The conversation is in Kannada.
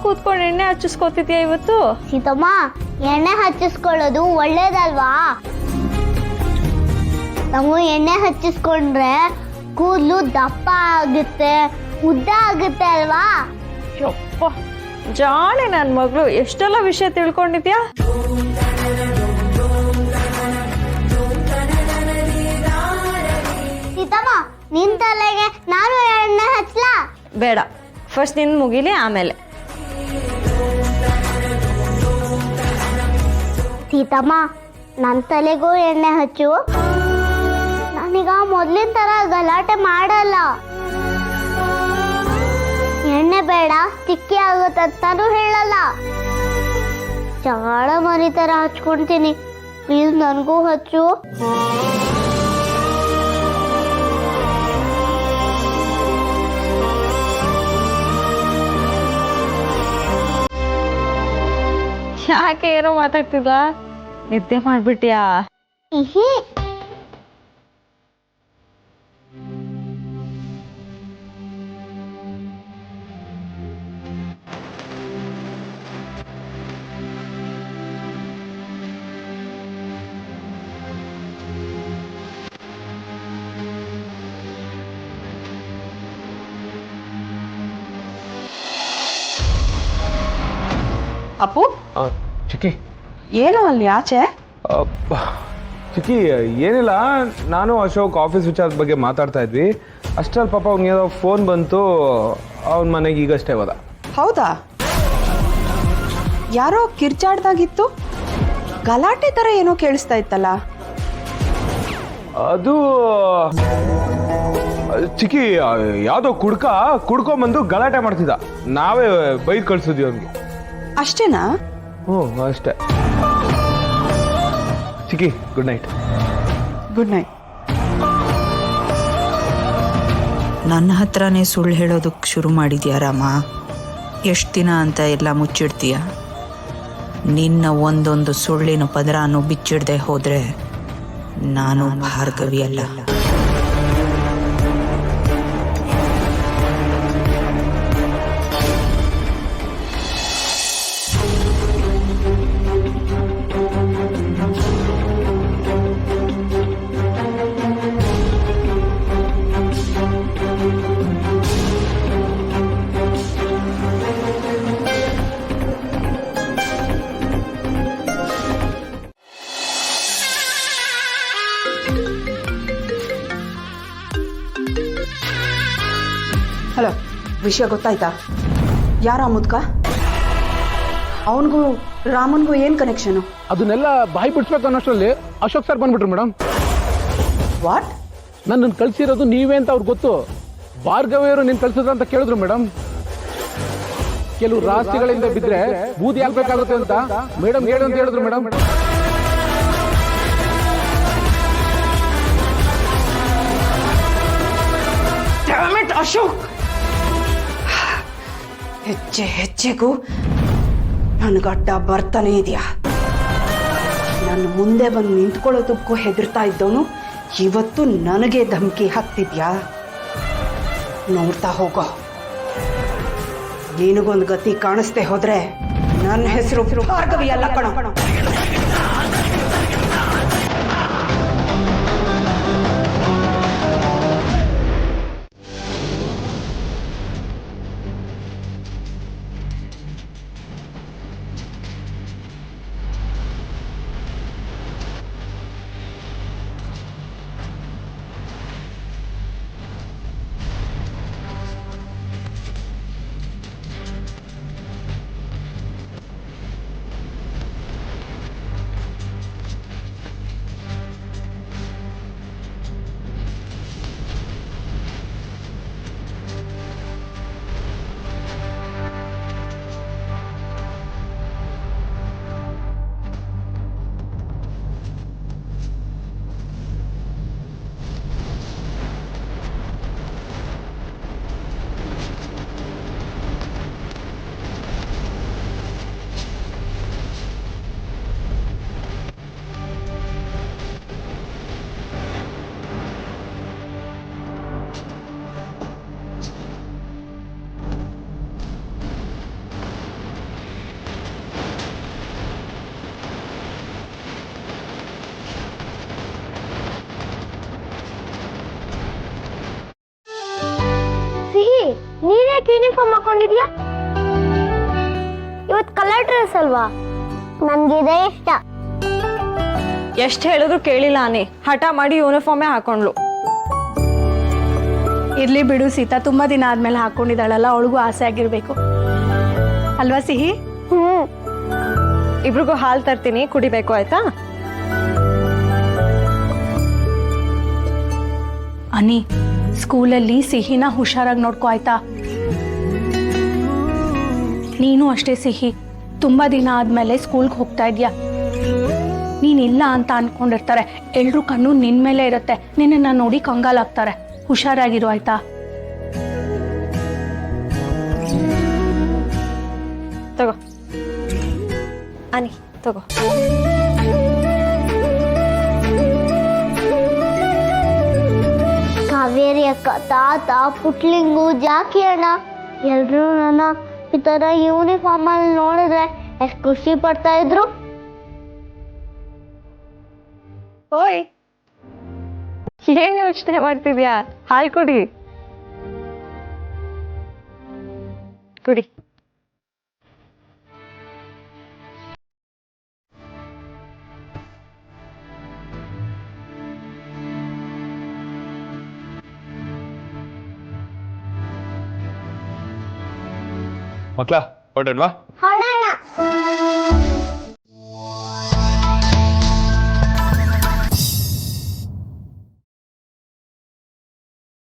ಕೂತ್ಕೊಂಡು ಎಣ್ಣೆ ಹಚ್ಚಿಸ್ಕೊತಿದ್ಯಾ ಇವತ್ತು? ಸೀತಮ್ಮ, ಎಣ್ಣೆ ಹಚ್ಚಿಸ್ಕೊಳ್ಳೋದು ಒಳ್ಳೇದಲ್ವಾ? ನಾವು ಎಣ್ಣೆ ಹಚ್ಚಿಸ್ಕೊಂಡ್ರೆ ಕೂದಲು ದಪ್ಪ ಆಗುತ್ತೆ, ಉದ್ದ ಆಗುತ್ತೆ ಅಲ್ವಾ? ಯಪ್ಪ, ಜಾಣೆ ನನ್ನ ಮಗಳು, ಎಷ್ಟೆಲ್ಲ ವಿಷಯ ತಿಳ್ಕೊಂಡಿದ್ಯಾ? ಸೀತಮ್ಮ, ನಿನ್ ತಲೆಗೆ ನಾನು ಎಣ್ಣೆ ಹಚ್ಲಾ? ಬೇಡ, ಫಸ್ಟ್ ನಿನ್ ಮುಗಿಲಿ, ಆಮೇಲೆ. ಸೀತಮ್ಮ, ನನ್ನ ತಲೆಗೂ ಎಣ್ಣೆ ಹಚ್ಚು. ನಾನೀಗ ಮೊದ್ಲಿನ ತರ ಗಲಾಟೆ ಮಾಡಲ್ಲ. ಎಣ್ಣೆ ಬೇಡ, ತಿಕ್ಕಿ ಆಗುತ್ತಂತಾನು ಹೇಳಲ್ಲ. ಜಗಳ ಮರಿ ತರ ಹಚ್ಕೊಳ್ತೀನಿ. ಪ್ಲೀಸ್ ನನಗೂ ಹಚ್ಚು. ಯಾಕೆ ಏನೋ ಮಾತಾಡ್ತಿದ್ದ? ನಿದ್ದೆ ಮಾಡ್ಬಿಟ್ಯಾ? ಅಪ್ಪು, ಚಿಕ್ಕಿ, ಏನು ಅಲ್ಲಿ ಆಚೆ? ಚಿಕ್ಕಿ, ಏನಿಲ್ಲ, ನಾನು ಅಶೋಕ್ ಆಫೀಸ್ ವಿಚಾರದ ಬಗ್ಗೆ ಮಾತಾಡ್ತಾ ಇದ್ವಿ. ಅಷ್ಟರಲ್ಲಿ ಪಾಪ ಅವ್ನಿಗೆ ಏನೋ ಫೋನ್ ಬಂತು. ಅವನ ಮನೆಗೆ ಈಗಷ್ಟೇ ಹೋದ. ಹೌದಾ? ಯಾರೋ ಕಿರ್ಚಾಡ್ದಾಗಿತ್ತು, ಗಲಾಟೆ ತರ ಏನೋ ಕೇಳಿಸ್ತಾ ಇತ್ತಲ್ಲ. ಅದು ಚಿಕ್ಕಿ, ಯಾವುದೋ ಕುಡ್ಕೊಂಬಂದು ಗಲಾಟೆ ಮಾಡ್ತಿದ್ದ. ನಾವೇ ಬೈದ್ ಕಳ್ಸಿದ್ವಿ ಅವ್ನಿಗೆ. ಅಷ್ಟೇನಾ? ಹ್ಞೂ, ಅಷ್ಟೇ. ಚಿಕ್ಕಿ, ಗುಡ್ ನೈಟ್. Good night. ನನ್ನ ಹತ್ರನೇ ಸುಳ್ಳು ಹೇಳೋದಕ್ಕೆ ಶುರು ಮಾಡಿದ್ಯಾ ರಾಮ? ಎಷ್ಟು ದಿನ ಅಂತ ಎಲ್ಲ ಮುಚ್ಚಿಡ್ತೀಯ? ನಿನ್ನ ಒಂದೊಂದು ಸುಳ್ಳಿನ ಪದರನು ಬಿಚ್ಚಿಡದೆ ಹೋದ್ರೆ ನಾನು ಭಾರ್ಗವಿ ಅಲ್ಲ. ಹಲೋ, ವಿಷಯ ಗೊತ್ತಾಯ್ತಾ? ಯಾರ ಮುದ್ಕ? ಅವನಿಗೂ ರಾಮನ್ಗೂ ಏನ್ ಕನೆಕ್ಷನ್? ಅದನ್ನೆಲ್ಲ ಬಾಯಿ ಬಿಡ್ಸ್ಬೇಕು ಅನ್ನೋಷ್ಟರಲ್ಲಿ ಅಶೋಕ್ ಸರ್ ಬಂದ್ಬಿಟ್ರು ಮೇಡಮ್. ವಾಟ್? ನನ್ನನ್ನು ಕಳ್ಸಿರೋದು ನೀವೇ ಅಂತ ಅವ್ರಿಗೆ ಗೊತ್ತು. ಭಾರ್ಗವಿಯವರು ನೀನು ಕಳ್ಸಿದ್ರು ಅಂತ ಕೇಳಿದ್ರು ಮೇಡಮ್. ಕೆಲವು ರಾಷ್ಟ್ರಗಳಿಂದ ಬಿದ್ರೆ ಬೂದಿ ಆಗ್ಬೇಕಾಗುತ್ತೆ ಅಂತ ಮೇಡಮ್ ಹೇಳು ಅಂತ ಹೇಳಿದ್ರು ಮೇಡಮ್. ಅಶೋಕ್, ಹೆಜ್ಜೆ ಹೆಜ್ಜೆಗೂ ನನಗಡ್ಡ ಬರ್ತಾನೆ ಇದೆಯಾ? ನನ್ನ ಮುಂದೆ ಬಂದು ನಿಂತ್ಕೊಳ್ಳೋದಕ್ಕೂ ಹೆದರ್ತಾ ಇದ್ದವನು ಇವತ್ತು ನನಗೆ ಧಮಕಿ ಹಾಕ್ತಿದ್ಯಾ? ನೋಡ್ತಾ ಹೋಗೋ. ನಿನಗೊಂದು ಗತಿ ಕಾಣಿಸ್ದೆ ಹೋದ್ರೆ ನನ್ನ ಹೆಸರು ಭಾರ್ಗವಿ ಅಲ್ಲ ಕಣ. ಯಾಕೆ ಯೂನಿಫಾರ್ಮ್ ಹಾಕೊಂಡಿದ್ಯಾ? ಇವತ್ತು ಕಲರ್ ಡ್ರೆಸ್ ಅಲ್ವಾ? ನನ್ಗಿದೆ ಇಷ್ಟ. ಎಷ್ಟು ಹೇಳಿದ್ರು ಕೇಳಿಲ್ಲ ಆನೆ, ಹಠ ಮಾಡಿ ಯೂನಿಫಾರ್ಮೇ ಹಾಕೊಂಡ್ಲು. ಇರ್ಲಿ ಬಿಡು ಸೀತಾ, ತುಂಬಾ ದಿನ ಆದ್ಮೇಲೆ ಹಾಕೊಂಡಿದ್ದಾಳಲ್ಲ, ಅವಳಿಗೂ ಆಸೆ ಆಗಿರ್ಬೇಕು ಅಲ್ವಾ ಸಿಹಿ? ಇಬ್ರಿಗೂ ಹಾಲು ತರ್ತೀನಿ, ಕುಡಿಬೇಕು ಆಯ್ತಾ? ಅನಿ, ಸ್ಕೂಲಲ್ಲಿ ಸಿಹಿನ ಹುಷಾರಾಗಿ ನೋಡ್ಕೋ ಆಯ್ತಾ? ನೀನು ಅಷ್ಟೇ ಸಿಹಿ, ತುಂಬಾ ದಿನ ಆದ್ಮೇಲೆ ಸ್ಕೂಲ್ಗೆ ಹೋಗ್ತಾ ಇದ್ಯಾ. ನೀನಿಲ್ಲ ಅಂತ ಅನ್ಕೊಂಡಿರ್ತಾರೆ, ಎಲ್ರೂ ಕಣ್ಣು ನಿನ್ ಮೇಲೆ ಇರುತ್ತೆ, ನಿನ್ನನ್ನ ನೋಡಿ ಕಂಗಾಲಾಗ್ತಾರೆ. ಹುಷಾರಾಗಿರು ಆಯ್ತಾ? ತಗೋ ಅನಿ, ತಗೋ. ಕಾವೇರಿ ಅಕ್ಕ, ತಾತ, ಪುಟ್ಲಿಂಗು, ಜಾಕಿ ಅಣ್ಣ ಎಲ್ರು ನನ್ನ ಈ ತರ ಯೂನಿಫಾರ್ಮ್ ಅಲ್ಲಿ ನೋಡಿದ್ರೆ ಎಷ್ಟು ಖುಷಿ ಪಡ್ತಾ ಇದ್ರು. ಓಯ್, ಏನ್ ಯೋಚನೆ ಮಾಡ್ತಿದ್ಯಾ? ಹಾಲು ಕುಡಿ. ಕುಡಿ. ಮಕ್ಳ ಹೊರಡೋಣವಾ?